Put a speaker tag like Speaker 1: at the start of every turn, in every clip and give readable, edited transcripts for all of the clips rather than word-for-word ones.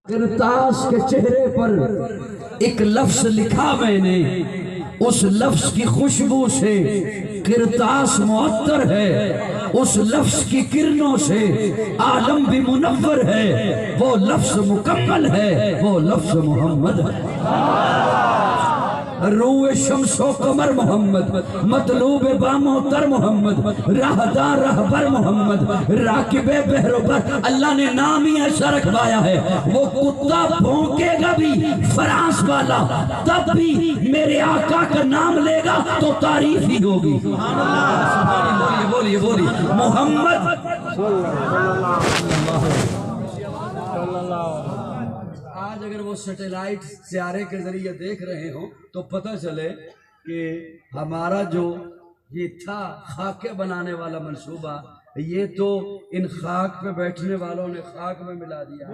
Speaker 1: کرتاس کے چہرے پر ایک لفظ لکھا میں نے، اس لفظ کی خوشبو سے کرتاس معطر ہے، اس لفظ کی کرنوں سے عالم بھی منور ہے، وہ لفظ مکمل ہے، وہ لفظ محمد ہے۔ روح شمس و قمر محمد، مطلوب باموتر محمد، راہدار رہبر محمد، راکب بحر و بر، اللہ نے نام ہی ایسا رکھوایا ہے، وہ کتا بھونکے گا بھی فرانس والا تب بھی میرے آقا کا نام لے گا تو تعریف ہی ہوگی۔ بولیے بولیے محمد۔ آج اگر وہ سیٹلائٹ سیارے کے ذریعے دیکھ رہے ہوں تو پتہ چلے کہ ہمارا جو یہ تھا خاکے بنانے والا منصوبہ، یہ تو ان خاک پہ بیٹھنے والوں نے خاک میں ملا دیا۔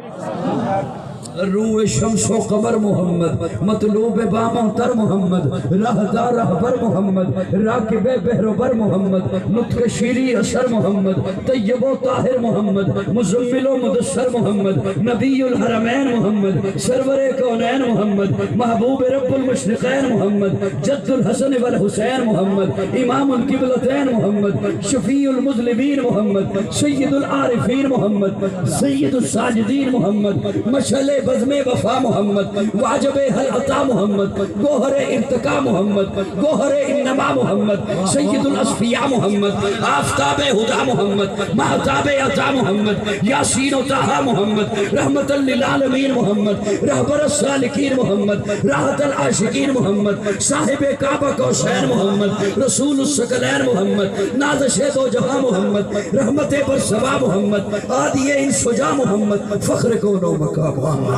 Speaker 1: روح شمس و قمر محمد، مطلوب باموتر محمد، راہدار رہبر محمد، راکب بحر و بر محمد، نطق شیریں اثر محمد، طیب و طاہر محمد، مزمل و مدثر محمد، نبی الحرمین محمد، سرور کونین محمد، محبوب رب المشرقین محمد، جد الحسن والحسین محمد، امام القبلتین محمد، شفیع المذنبین محمد، سید العارفین محمد، سید الساجدین محمد، مشعل بزم وفا محمد، واجب حل عطا محمد، گوہر ارتقا محمد، گوہر انما محمد، سید الاصفیاء محمد، آفتاب ہدا محمد، مہتاب عطا محمد، یاسین و طہا محمد، رحمت للعالمین محمد، رہبر السالکین محمد، راحت العاشقین محمد، صاحب کعبہ کوثر محمد، رسول الثقلین محمد، نازش دو جہاں محمد، رحمت پر سوا محمد، عادی انسجا محمد، فخر کون و مقام محمد۔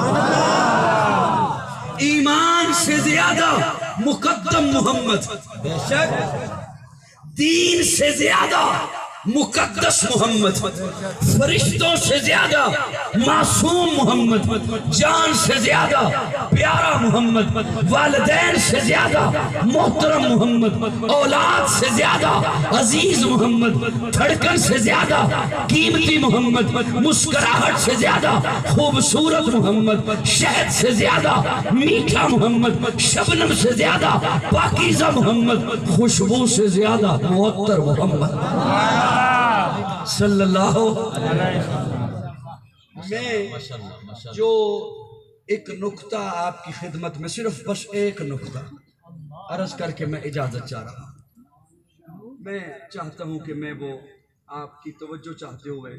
Speaker 1: ایمان سے زیادہ مقدم محمد، بے شک دین سے زیادہ مقدس محمد، فرشتوں سے زیادہ معصوم محمد، جان سے زیادہ پیارا محمد، والدین سے زیادہ محترم محمد، اولاد سے زیادہ عزیز محمد، دھڑکن سے زیادہ قیمتی محمد، مسکراہٹ سے زیادہ خوبصورت محمد، شہد سے زیادہ میٹھا محمد، شبنم سے زیادہ پاکیزہ محمد، خوشبو سے زیادہ معطر محمد صلی اللہ علیہ وسلم۔ میں جو ایک نکتہ آپ کی خدمت میں، صرف بس ایک نکتہ عرض کر کے میں اجازت چاہ رہا ہوں۔ میں چاہتا ہوں کہ میں وہ آپ کی توجہ چاہتے ہوئے،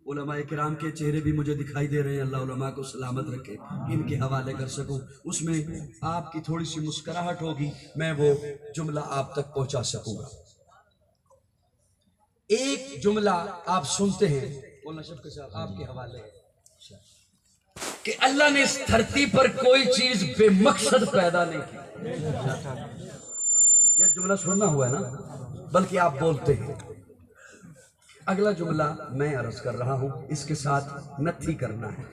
Speaker 1: علماء کرام کے چہرے بھی مجھے دکھائی دے رہے ہیں، اللہ علماء کو سلامت رکھے، ان کے حوالے کر سکوں، اس میں آپ کی تھوڑی سی مسکراہٹ ہوگی، میں وہ جملہ آپ تک پہنچا سکوں گا۔ ایک جملہ آپ سنتے ہیں مولانا شفقت صاحب آپ کے حوالے کہ اللہ نے اس دھرتی پر کوئی چیز بے مقصد پیدا نہیں کی۔ یہ جملہ سننا ہوا ہے نا، بلکہ آپ بولتے ہیں۔ اگلا جملہ میں عرض کر رہا ہوں، اس کے ساتھ نتھی کرنا ہے۔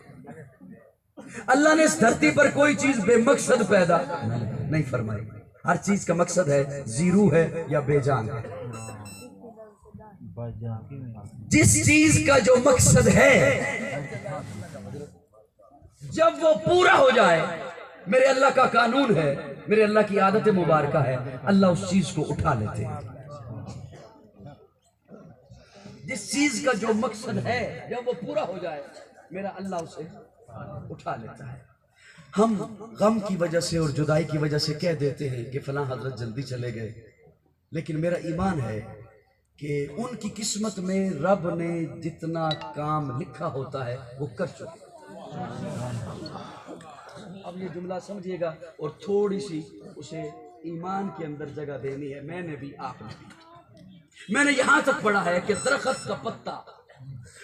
Speaker 1: اللہ نے اس دھرتی پر کوئی چیز بے مقصد پیدا نہیں فرمائی، ہر چیز کا مقصد ہے، زیرو ہے یا بے جان ہے۔ جس چیز کا جو مقصد ہے جب وہ پورا ہو جائے، میرے اللہ کا قانون ہے، میرے اللہ کی عادت مبارکہ ہے، اللہ اس چیز کو اٹھا لیتے ہیں۔ جس چیز کا جو مقصد ہے جب وہ پورا ہو جائے، میرا اللہ اسے اٹھا لیتا ہے۔ ہم غم کی وجہ سے اور جدائی کی وجہ سے کہہ دیتے ہیں کہ فلاں حضرت جلدی چلے گئے، لیکن میرا ایمان ہے کہ ان کی قسمت میں رب نے جتنا کام لکھا ہوتا ہے وہ کر چکے۔ اب یہ جملہ سمجھیے گا اور تھوڑی سی اسے ایمان کے اندر جگہ دینی ہے، میں نے بھی آپ نے بھی۔ میں نے یہاں تک پڑھا ہے کہ درخت کا پتا،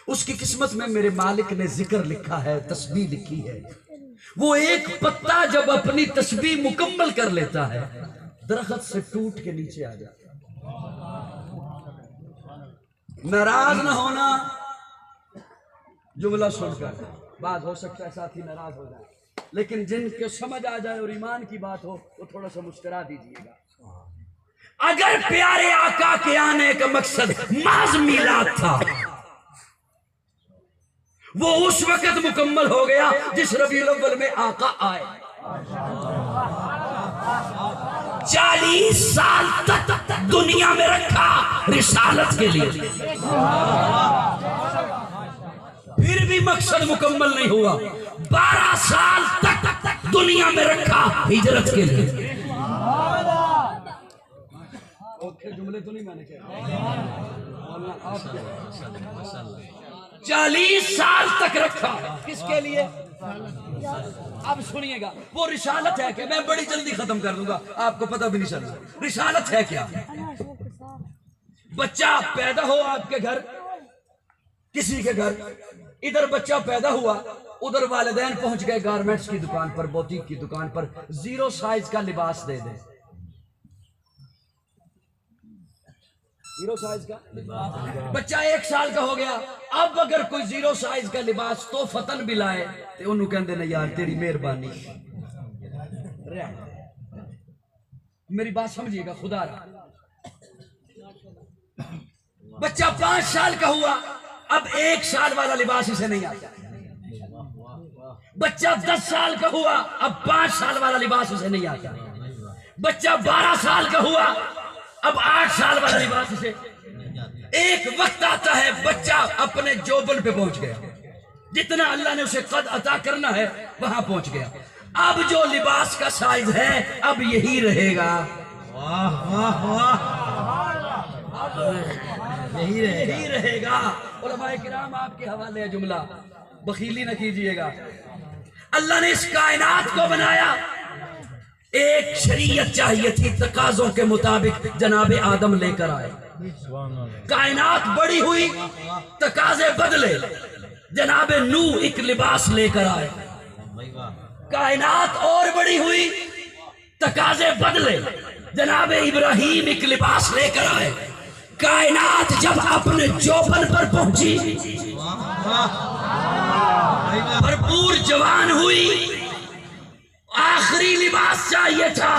Speaker 1: اس کی قسمت میں میرے مالک نے ذکر لکھا ہے، تسبیح لکھی ہے۔ وہ ایک پتا جب اپنی تسبیح مکمل کر لیتا ہے، درخت سے ٹوٹ کے نیچے آ جاتا ہے۔ ناراض نہ ہونا جملہ سن کر، بات ہو سکتا ہے ساتھی ناراض ہو جائے، لیکن جن کے سمجھ آ جائے اور ایمان کی بات ہو وہ تھوڑا سا مسکرا دیجئے گا۔ اگر پیارے آقا کے آنے کا مقصد محض میلاد تھا، وہ اس وقت مکمل ہو گیا جس ربیع الاول میں آقا آئے۔
Speaker 2: 40 سال تک دنیا میں رکھا رسالت کے لیے،
Speaker 1: پھر بھی مقصد مکمل نہیں ہوا۔
Speaker 2: 12 سال تک دنیا میں رکھا ہجرت کے لیے،
Speaker 1: جملے تو نہیں میں نے کہا 40 سال تک رکھا، کس کے لیے؟ اب سنیے گا، وہ رسالت ہے کہ میں بڑی جلدی ختم کر دوں گا، آپ کو پتہ بھی نہیں چلتا رسالت ہے کیا۔ بچہ پیدا ہو آپ کے گھر، کسی کے گھر، ادھر بچہ پیدا ہوا، ادھر والدین پہنچ گئے گارمنٹس کی دکان پر، بوتیک کی دکان پر، 0 سائز کا لباس دے دے، 0 سائز کا بچہ 1 سال کا ہو گیا۔ اب اگر کوئی 0 سائز کا لباس تو فتن بھی لائے تو انہوں کہندے نا یار تیری مہربانی، میری بات سمجھیے گا خدا را۔ بچہ 5 سال کا ہوا، اب 1 سال والا لباس اسے نہیں آتا۔ بچہ 10 سال کا ہوا، اب 5 سال والا لباس اسے نہیں آتا۔ بچہ 12 سال کا ہوا، اب 8 سال والا لباس اسے۔ ایک وقت آتا ہے بچہ اپنے جوبن پہ پہنچ گیا، جتنا اللہ نے اسے قد عطا کرنا ہے وہاں پہنچ گیا۔ اب جو لباس کا سائز ہے اب یہی رہے گا، یہی رہے گا۔ علماء کرام آپ کے حوالے ہے جملہ، بخیلی نہ کیجئے گا۔ اللہ نے اس کائنات کو بنایا، ایک شریعت چاہیے تھی، تقاضوں کے مطابق جناب آدم لے کر آئے۔ کائنات بڑی ہوئی، تقاضے بدلے، جناب نوح ایک لباس لے کر آئے۔ کائنات اور بڑی ہوئی، تقاضے بدلے، جناب ابراہیم ایک لباس لے کر آئے۔ کائنات جب اپنے جوبن پر پہنچی، بھرپور جوان ہوئی، آخری لباس چاہیے تھا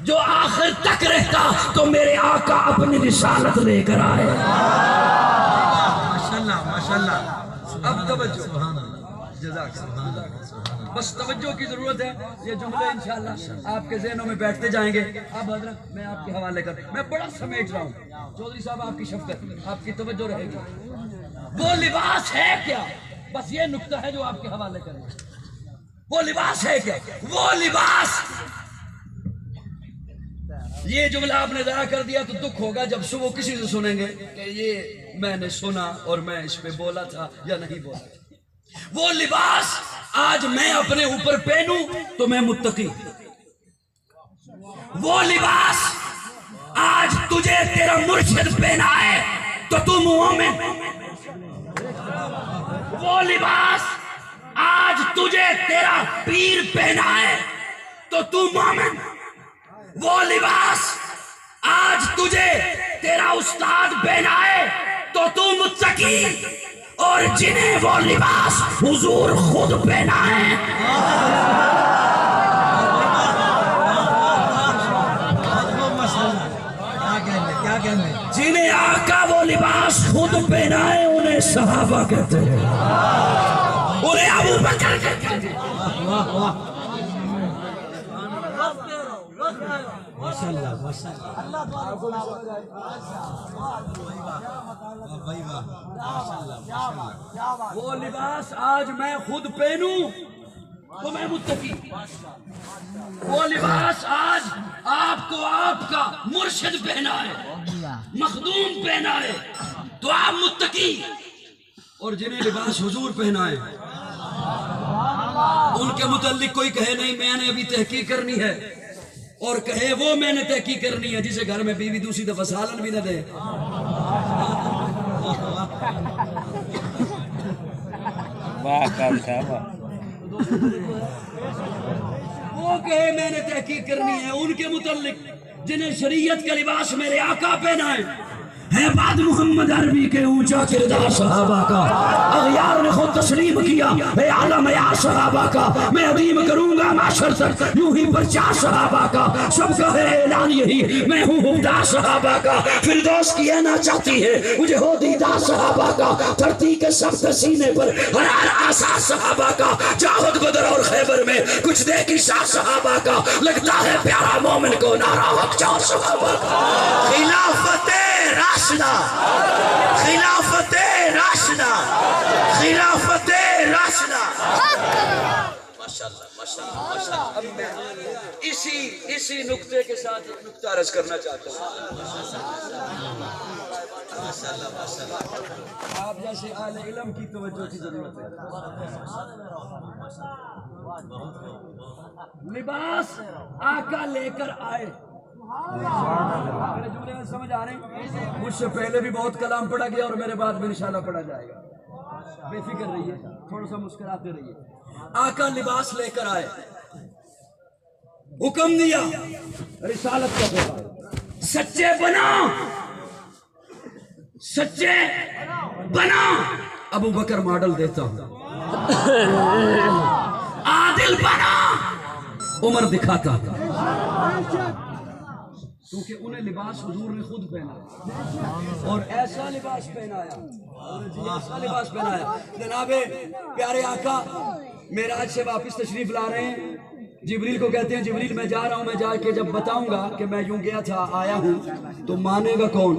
Speaker 1: جو آخر تک رہتا، تو میرے آقا اپنی رسالت لے کر آئے۔ ماشاءاللہ ماشاءاللہ۔ اب توجہ، جزاک اللہ، بس توجہ کی ضرورت ہے۔ یہ جملے انشاءاللہ آپ کے ذہنوں میں بیٹھتے جائیں گے۔ اب حضرت میں آپ کے حوالے کر، میں بڑا سمیٹ رہا ہوں، چودھری صاحب آپ کی شفقت، آپ کی توجہ رہے گی۔ وہ لباس ہے کیا؟ بس یہ نکتہ ہے جو آپ کے حوالے کرنا ہے۔ وہ لباس ہے کیا؟ وہ لباس، یہ جملہ آپ نے ضائع کر دیا تو دکھ ہوگا جب صبح کسی سے سنیں گے کہ یہ میں نے سنا اور میں اس پہ بولا تھا یا نہیں بولا تھا۔ وہ لباس آج میں اپنے اوپر پہنوں تو میں متقی، وہ لباس آج تجھے تیرا مرشد پہنائے تو تم مومن، وہ لباس آج تجھے تیرا پیر پہنائے تو تم مومن، وہ لباس آج تجھے تیرا استاد پہنائے تو تم متقی، اور جنہیں وہ لباس حضور خود پہنائے، جنہیں آقا وہ لباس خود پہنائے انہیں صحابہ کہتے ہیں، انہیں ابو بکر کہتے ہیں۔ وہ لباس آج میں خود پہنوں تو میں متقی، وہ لباس آج آپ کو آپ کا مرشد پہنائے، مخدوم پہنائے تو آپ متقی، اور جنہیں لباس حضور پہنائے ان کے متعلق کوئی کہے نہیں میں نے ابھی تحقیق کرنی ہے، اور کہے وہ میں نے تحقیق کرنی ہے، جسے گھر میں بیوی دوسری دفعہ سالن بھی نہ دے۔ وہ کہے میں نے تحقیق کرنی ہے ان کے متعلق جنہیں شریعت کا لباس میرے آقا پہنائے،
Speaker 2: ہے بعد محمد عربی کے اونچا کردار صحابہ کا، اغیار نے خود تسلیم کیا ہے عالم یا صحابہ کا، میں عظیم کروں گا معاشر تک یوں ہی پرچار صحابہ کا، سب کا ہے اعلان یہی میں ہوں حبدار صحابہ کا، فردوس کی انا چاہتی ہے مجھے ہو دیدار صحابہ کا، دھرتی کے سخت سینے پر ہر آسا صحابہ کا، جاہد بدر اور خیبر میں کچھ دیکھی شاہ صحابہ کا، لگتا ہے پیارا مومن کو نعرہ حق چار صحابہ کا۔ خلافت راشدہ، خلافت راشدہ، خلافت راشدہ، ماشاءاللہ ماشاءاللہ ماشاءاللہ۔
Speaker 1: اب میں اسی نقطے کے ساتھ ایک نقطہ عرض کرنا چاہتا ہوں۔ آپ جیسے اہل علم کی توجہ کی ضرورت ہے۔ لباس آقا لے کر آئے، میرے جملے میں سمجھ آ رہے ہیں؟ مجھ سے پہلے بھی بہت کلام پڑھا گیا اور میرے بعد بھی انشاءاللہ پڑھا جائے گا، بے فکر رہیے، تھوڑا سا مسکراتے رہیے۔ آقا لباس لے کر آئے، حکم دیا رسالت کا پیغام،
Speaker 2: سچے بنا، سچے بنا،
Speaker 1: ابو بکر ماڈل دیتا ہوں،
Speaker 2: عادل بنا،
Speaker 1: عمر دکھاتا تھا، کیونکہ انہیں لباس حضور نے خود پہنا اور ایسا لباس پہنایا، ایسا لباس پہنایا۔ جناب پیارے آقا معراج سے واپس تشریف لا رہے ہیں، جبریل کو کہتے ہیں جبریل میں جا رہا ہوں، میں جا کے جب بتاؤں گا کہ میں یوں گیا تھا آیا ہوں تو مانے گا کون؟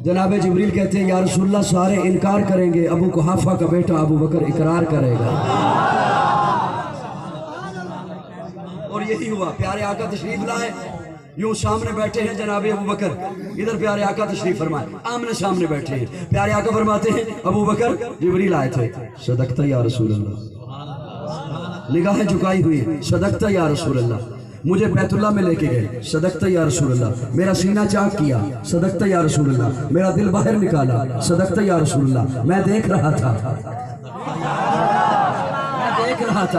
Speaker 1: جناب جبریل کہتے ہیں یا رسول اللہ سارے انکار کریں گے، ابو قحافہ کا بیٹا ابو بکر اقرار کرے گا۔ اور یہی ہوا، پیارے آقا تشریف لائے، یوں سامنے بیٹھے ہیں جناب ابو بکر، ادھر پیارے آقا تشریف فرمائے، آمنے سامنے بیٹھے ہیں، پیارے آقا فرماتے ہیں ابو بکر جبریل آئے تھے، صدقت یا رسول اللہ، نگاہیں جھکائی ہوئی ہیں، صدقت یا رسول اللہ، مجھے بیت اللہ میں لے کے گئے، صدقت یا رسول اللہ، میرا سینہ چاک کیا، صدقت یا رسول اللہ، میرا دل باہر نکالا، صدقت یا رسول اللہ، میں دیکھ رہا تھا،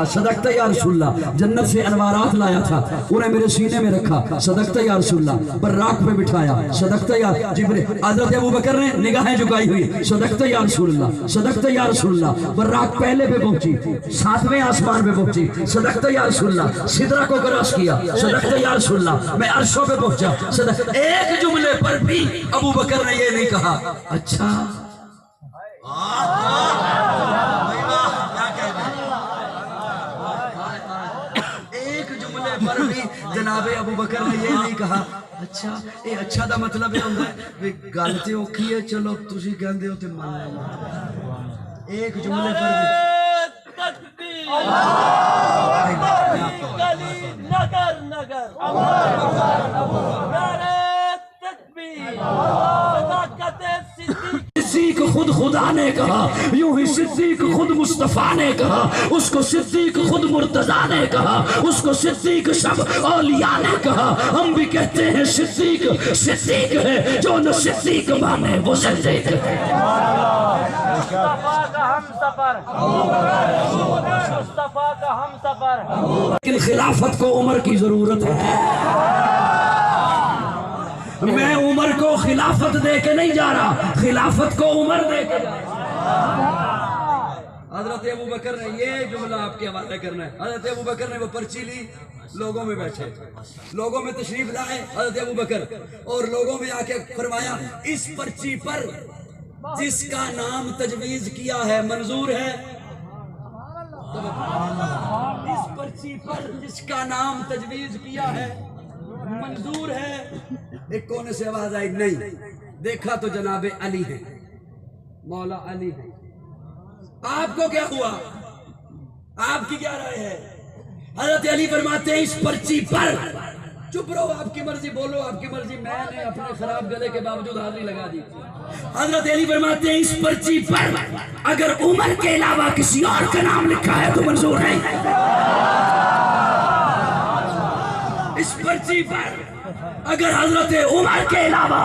Speaker 1: صدقت یا رسول اللہ، جنت سے انوارات لایا تھا، انہیں میرے سینے میں رکھا، صدقت یا رسول اللہ، براق پہ بٹھایا، صدقت یا جبریل، حضرت ابو بکر نے نگاہیں جھکائی ہوئی، صدقت یا رسول اللہ، صدقت یا رسول اللہ، براق پہلے پہ پہنچی، 7ویں آسمان پہ پہنچی، صدقت یا رسول اللہ، سدرہ کو کراس کیا، صدقت یا رسول اللہ، میں عرشوں پہ پہنچا، صدقت۔ ایک جملے پر بھی ابو بکر نے یہ نہیں کہا اچھا پر بھی جناب ابو بکر نے یہ نہیں کہا اچھا، اے اچھا دا مطلب یہ ہوتا ہے گل تے اوکھی ہے، چلو تسی کہندے ہو تے مان لو، ایک جملے پر بھی
Speaker 3: نگر نگر
Speaker 2: صدیق خود خدا نے کہا، یوں ہی صدیق خود مصطفیٰ نے کہا، اس کو صدیق خود مرتضیٰ نے کہا، اس کو صدیق سب اولیاء نے کہا، ہم بھی کہتے ہیں صدیق صدیق ہے، جو نہ صدیق مانے وہ صدیق ہے۔
Speaker 3: مصطفیٰ کا ہم سفر، مصطفیٰ کا ہم سفر،
Speaker 2: لیکن خلافت کو عمر کی ضرورت ہے، میں عمر کو خلافت دے کے نہیں جا رہا، خلافت کو عمر دے کے جا رہا۔
Speaker 1: حضرت ابو بکر نے یہ جملہ آپ کے حوالے کرنا ہے، حضرت ابو بکر نے وہ پرچی لی، لوگوں میں بیٹھے، لوگوں میں تشریف لائے حضرت ابو بکر، اور لوگوں میں آ کے فرمایا اس پرچی پر جس کا نام تجویز کیا ہے منظور ہے، اس پرچی پر جس کا نام تجویز کیا ہے منظور ہے۔ ایک کونے سے آواز آئی نہیں، دیکھا تو جناب علی ہے، مولا علی ہے، آپ کو کیا ہوا، آپ کی کیا رائے ہے؟ حضرت علی فرماتے ہیں اس پرچی پر، چپ رہو آپ کی مرضی، بولو آپ کی مرضی، میں نے اپنے خراب گلے کے باوجود حاضری لگا دی۔ حضرت علی فرماتے ہیں اس پرچی پر اگر عمر کے علاوہ کسی اور کا نام لکھا ہے تو منظور ہے، اس پرچی پر اگر حضرت عمر کے علاوہ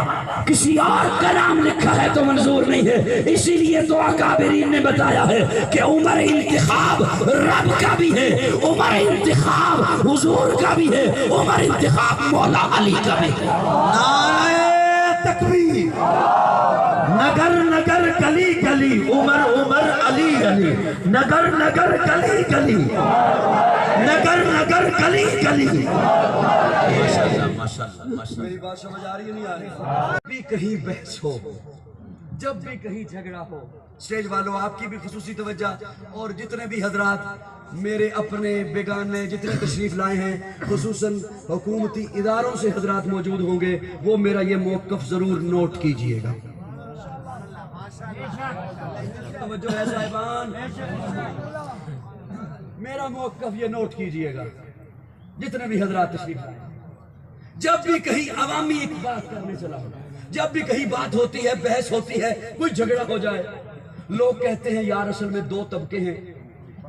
Speaker 1: کسی اور کا نام لکھا ہے تو منظور نہیں ہے۔ اسی لیے تو اکابرین نے بتایا ہے کہ عمر انتخاب رب کا بھی ہے، عمر انتخاب حضور کا بھی ہے، عمر انتخاب مولا علی کا بھی ہے۔
Speaker 3: نعرہ
Speaker 2: تکبیر نگر نگر گلی گلی عمر عمر علی علی نگر نگر گلی گلی نگر نگر گلی گلی
Speaker 1: میری بات سمجھ آ رہی ہے نہیں آ رہی؟ بھی کہیں بحث ہو، جب بھی کہیں جھگڑا ہو، اسٹیج والوں آپ کی بھی خصوصی توجہ، اور جتنے بھی حضرات میرے اپنے بیگانے جتنے تشریف لائے ہیں، خصوصاً حکومتی اداروں سے حضرات موجود ہوں گے، وہ میرا یہ موقف ضرور نوٹ کیجئے گا۔ توجہ ہے صاحبان، میرا موقف یہ نوٹ کیجئے گا، جتنے بھی حضرات تشریف لائے، جب بھی کہیں عوامی ایک بات کرنے چلا ہو، جب بھی کہیں بات ہوتی ہے، بحث ہوتی ہے، کوئی جھگڑا ہو جائے، لوگ کہتے ہیں یار اصل میں دو طبقے ہیں،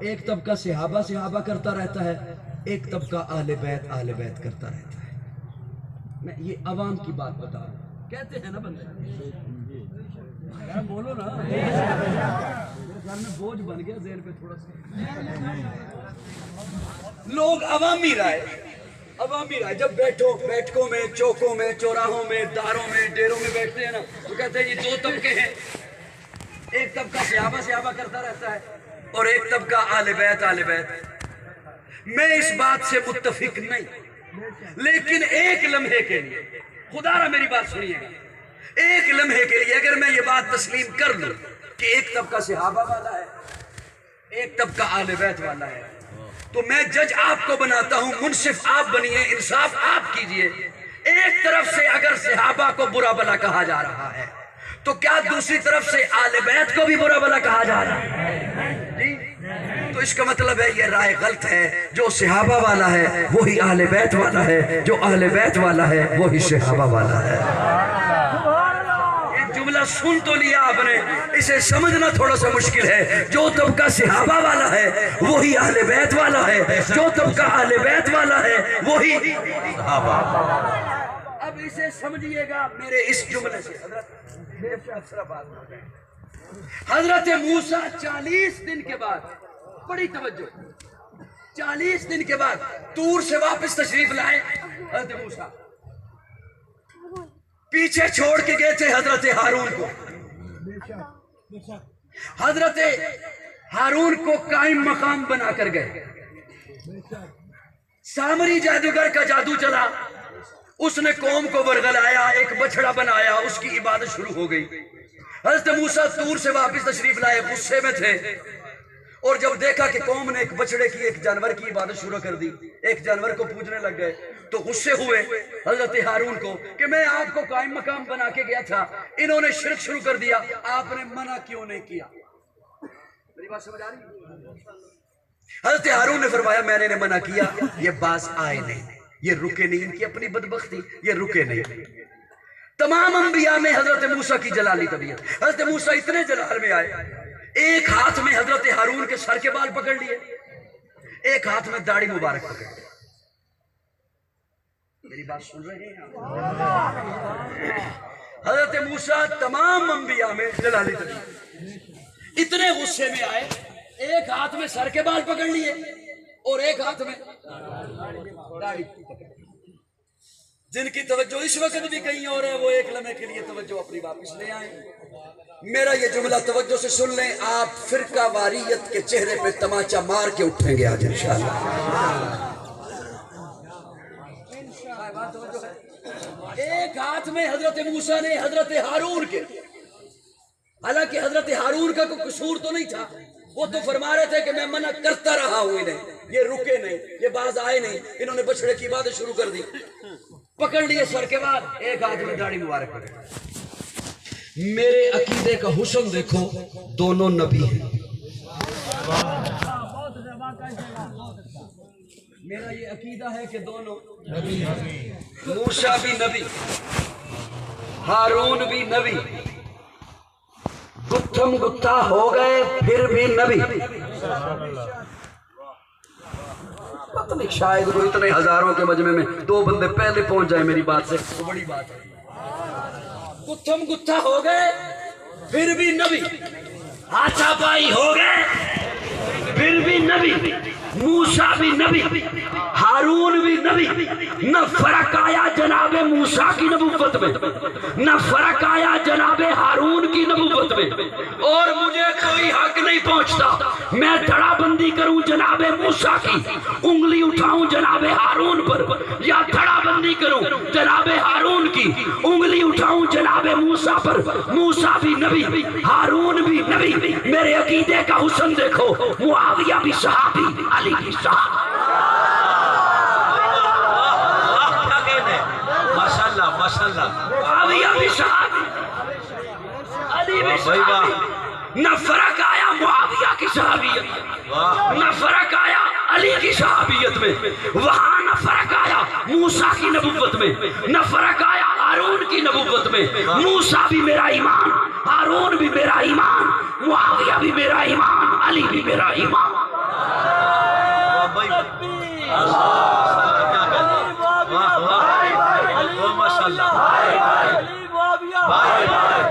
Speaker 1: ایک طبقہ صحابہ صحابہ کرتا رہتا ہے، ایک طبقہ اہل بیت کرتا رہتا ہے۔ میں یہ عوام کی بات بتا رہا ہوں، کہتے ہیں نا بندے، یار بولو نا، میرے خیال میں بوجھ بن گیا ذہن پہ تھوڑا سا۔ لوگ عوامی رائے جب بیٹھکوں میں، چوکوں میں، چوراہوں میں، داروں میں، ڈیروں میں بیٹھتے ہیں نا، تو کہتے ہیں یہ دو طبقے ہیں، ایک طبقہ صحابہ کرتا رہتا ہے اور ایک طبقہ اہل بیت۔ میں اس بات سے متفق نہیں، لیکن ایک لمحے کے لیے، خدا را میری بات سنیے گا، ایک لمحے کے لیے اگر میں یہ بات تسلیم کر لوں کہ ایک طبقہ صحابہ والا ہے، ایک طبقہ اہل بیت والا ہے، تو میں جج آپ کو بناتا ہوں، منصف آپ بنیے، انصاف آپ کیجئے۔ ایک طرف سے اگر صحابہ کو برا بلا کہا جا رہا ہے تو کیا دوسری طرف سے اہل بیت کو بھی برا بلا کہا جا رہا ہے؟ جی، تو اس کا مطلب ہے یہ رائے غلط ہے، جو صحابہ والا ہے وہی اہل بیت والا ہے، جو اہل بیت والا ہے وہی صحابہ والا ہے۔ جملہ سن تو لیا آپ نے، اسے سمجھنا تھوڑا سا مشکل ہے۔ جو طبقہ صحابہ والا ہے وہی اہل بیت والا ہے، جو طبقہ اہل بیت والا ہے وہی صحابہ۔ اب اسے سمجھئے گا میرے اس جملے سے، حضرت موسیٰ 40 دن کے بعد، بڑی توجہ، 40 دن کے بعد طور سے واپس تشریف لائے حضرت موسیٰ، پیچھے چھوڑ کے گئے تھے حضرت ہارون کو۔ حضرت ہارون کو قائم مقام بنا کر گئے، سامری جادوگر کا جادو چلا، اس نے قوم کو ورغلایا، ایک بچڑا بنایا، اس کی عبادت شروع ہو گئی۔ حضرت موسیٰ طور سے واپس تشریف لائے، غصے میں تھے، اور جب دیکھا کہ قوم نے ایک بچڑے کی، ایک جانور کی عبادت شروع کر دی، ایک جانور کو پوجنے لگ گئے، تو غصے ہوئے حضرت ہارون کو کہ میں آپ کو قائم مقام بنا کے گیا تھا، انہوں نے شرک شروع کر دیا، آپ نے منع کیوں نہیں کیا؟ میری بات سمجھ آ رہی ہے؟ حضرت ہارون نے فرمایا میں نے منع کیا، یہ باز آئے نہیں، یہ رکے نہیں، ان کی اپنی بدبختی، یہ رکے نہیں۔ تمام انبیاء میں حضرت موسیٰ کی جلالی طبیعت، حضرت موسیٰ اتنے جلال میں آئے، ایک ہاتھ میں حضرت ہارون کے سر کے بال پکڑ لیے، ایک ہاتھ میں داڑھی مبارک پکڑ لی۔ میری بات سن رہے ہیں؟ حضرت موسیٰ تمام انبیاء میں جلالی طبیعت، اتنے غصے میں آئے، ایک ہاتھ میں سر کے بال پکڑ لیے اور ایک ہاتھ میں داڑھی پکڑ لی۔ جن کی توجہ اس وقت بھی کہیں اور ہے، وہ ایک لمحے کے لیے توجہ اپنی واپس لے آئیں۔ میرا یہ جملہ توجہ سے سن لیں، آپ فرقہ واریت کے چہرے پہ تماچا مار کے اٹھیں گے آج انشاءاللہ۔ ایک ہاتھ میں حضرت موسیٰ نے حضرت ہارون کے، حالانکہ حضرت ہارون کا کوئی قصور تو نہیں تھا، وہ تو فرما رہے تھے کہ میں منع کرتا رہا ہوں انہیں، یہ رکے نہیں، یہ باز آئے نہیں، انہوں نے بچڑے کی عبادت شروع کر دی، پکڑ لیے سر کے بعد، ایک ہاتھ میں داڑھی مبارک پکڑ۔ میرے عقیدے کا حسن دیکھو، دونوں نبی ہیں۔ میرا یہ عقیدہ ہے کہ دونوں نبی ہیں، موسیٰ بھی نبی، ہارون بھی نبی، گتھم گتھا ہو گئے پھر بھی نبی۔ پتہ نہیں شاید وہ اتنے ہزاروں کے مجمع میں 2 بندے پہلے پہنچ جائے میری بات سے تو بڑی بات ہے۔ گتھم گتھا ہو گئے پھر بھی نبی، ہاتھا پائی ہو گئے پھر بھی نبی،
Speaker 2: موسیٰ بھی نبی، ہارون بھی نبی، نہ فرق آیا جناب موسیٰ کی نبوت میں، نہ فرق آیا جناب ہارون کی نبوت میں، اور مجھے کوئی حق نہیں پہنچتا میں دھڑا بندی کروں جناب موسیٰ کی، انگلی اٹھاؤں جناب ہارون پر، یا دھڑا بندی کروں جناب ہارون کی، انگلی اٹھاؤں جناب موسیٰ پر۔ موسیٰ بھی نبی، ہارون بھی نبی، میرے عقیدے کا حسن دیکھو، معاویہ بھی صحابی، علی بھی صحابی۔
Speaker 4: ماشاءاللہ ماشاءاللہ،
Speaker 2: معاویہ بھی صحابی، علی بھی صحابی۔ نہ فرق آیا معاویہ کی صحابیت، نہ فرق آیا علی کی صحابیت میں، وہاں نہ فرق آیا موسیٰ کی نبوت میں، نہ فرق آیا ہارون کی نبوت میں۔ موسیٰ بھی میرا ایمان، ہارون بھی میرا ایمان، معاویہ بھی میرا ایمان، علی بھی میرا ایمان۔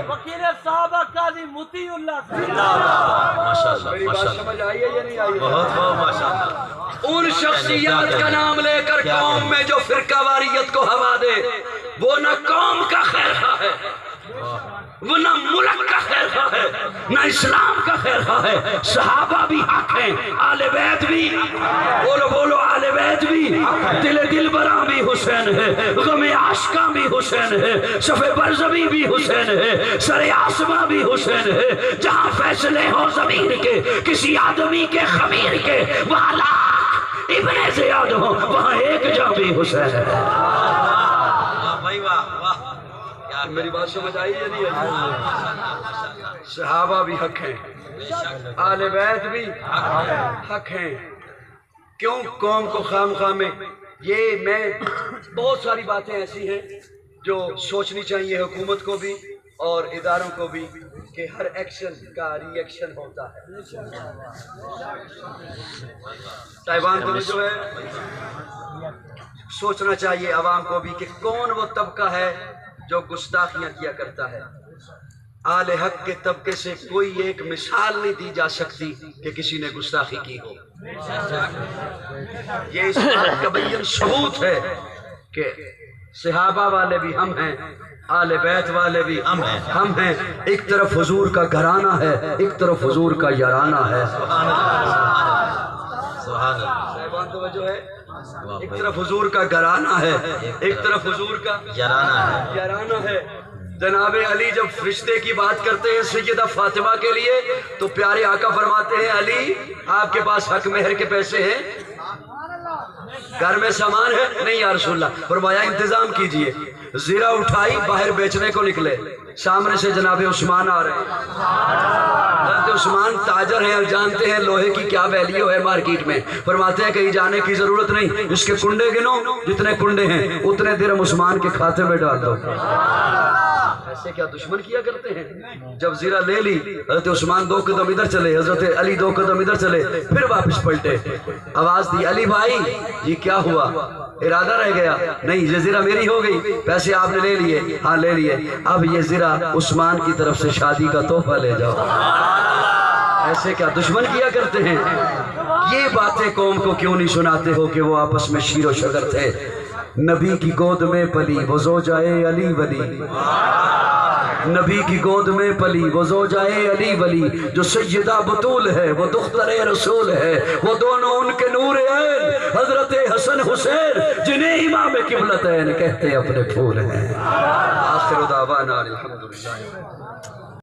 Speaker 3: وکیل صحابہ قاضی مطیع اللہ
Speaker 1: میری بات سمجھ آئی ہے یا نہیں آئی ہے؟
Speaker 4: بہت بہت ماشاءاللہ۔
Speaker 2: ان شخصیات کا نام لے کر قوم میں جو فرقہ واریت کو ہوا دے، وہ نہ قوم کا خیر خواہ ہے، وہ نہ ملک کا خیر خواہ ہے، نہ اسلام کا خیر خواہ ہے۔ صحابہ بھی حق ہیں، آل بیت بھی، بولو بولو آل بیت بھی، دل برا بھی حسین ہے، غم عاشقاں بھی حسین ہے، صف برزبی بھی حسین ہے، سر آسماں بھی حسین ہے۔ جہاں فیصلے ہو ضمیر کے کسی آدمی کے خمیر کے، وہاں لاکھ ابن زیاد ہو، وہاں ایک جاں بھی حسین ہے۔
Speaker 4: بھائی واہ واہ،
Speaker 1: میری بات سمجھ آئی یا نہیں آئی؟ صحابہ بھی حق ہیں، آل بیت بھی حق ہیں۔ کیوں قوم کو خام خواہ میں یہ میں بہت ساری باتیں ایسی ہیں جو سوچنی چاہیے حکومت کو بھی اور اداروں کو بھی کہ ہر ایکشن کا ری ایکشن ہوتا ہے۔ تائیوان کو جو ہے سوچنا چاہیے عوام کو بھی کہ کون وہ طبقہ ہے جو گستاخیاں کیا کرتا ہے۔ آل حق کے طبقے سے کوئی ایک مثال نہیں دی جا سکتی کہ کسی نے گستاخی کی ہو۔ یہ اس بات کا بین ثبوت ہے کہ صحابہ والے بھی ہم ہیں، آل بیت والے بھی ہم ہیں۔ ایک طرف حضور کا گھرانہ ہے، ایک طرف حضور کا یارانہ ہے۔
Speaker 4: سبحان اللہ،
Speaker 1: صاحبان توجہ ہے، ایک طرف حضور کا گھرانہ ہے، ایک طرف حضور کا یارانہ ہے۔ جناب علی جب فرشتے کی بات کرتے ہیں سیدہ فاطمہ کے لیے تو پیارے آقا فرماتے ہیں علی آپ کے پاس حق مہر کے پیسے ہیں، گھر میں سامان ہے؟ نہیں یا رسول اللہ۔ فرمایا انتظام کیجئے، زیرہ اٹھائی باہر بیچنے کو نکلے، سامنے سے جناب عثمان آ رہے ہیں۔ حضرت عثمان تاجر ہیں اور جانتے ہیں لوہے کی کیا ویلیو ہے مارکیٹ میں۔ فرماتے ہیں کہیں جانے کی ضرورت نہیں، اس کے کنڈے گنو، جتنے کنڈے ہیں اتنے درہم عثمان کے کھاتے میں ڈال دو۔ ایسے کیا دشمن کیا کرتے ہیں؟ جب زیرہ لے لی حضرت عثمان 2 قدم ادھر چلے، حضرت علی 2 قدم ادھر چلے، پھر واپس پلٹے، آواز دی علی بھائی یہ کیا ہوا؟ ارادہ رہ گیا؟ نہیں، یہ زیرہ میری ہو گئی، پیسے آپ نے لے لیے؟ ہاں لے لیے، اب یہ زیرہ عثمان کی طرف سے شادی کا تحفہ لے جاؤ۔ ایسے کیا دشمن کیا کرتے ہیں؟ یہ باتیں قوم کو کیوں نہیں سناتے ہو کہ وہ آپس میں شیر و شگر تھے؟ نبی کی گود میں پلی وہ زوجائے علی ولی، نبی کی گود میں پلی وہ زوجائے علی ولی، جو سیدہ بطول ہے وہ دختر رسول ہے، وہ دونوں ان کے نور عین حضرت حسن حسین جنہیں امام قبلتین کہتے اپنے پھول ہیں۔ آخر دعوانا الحمدللہ۔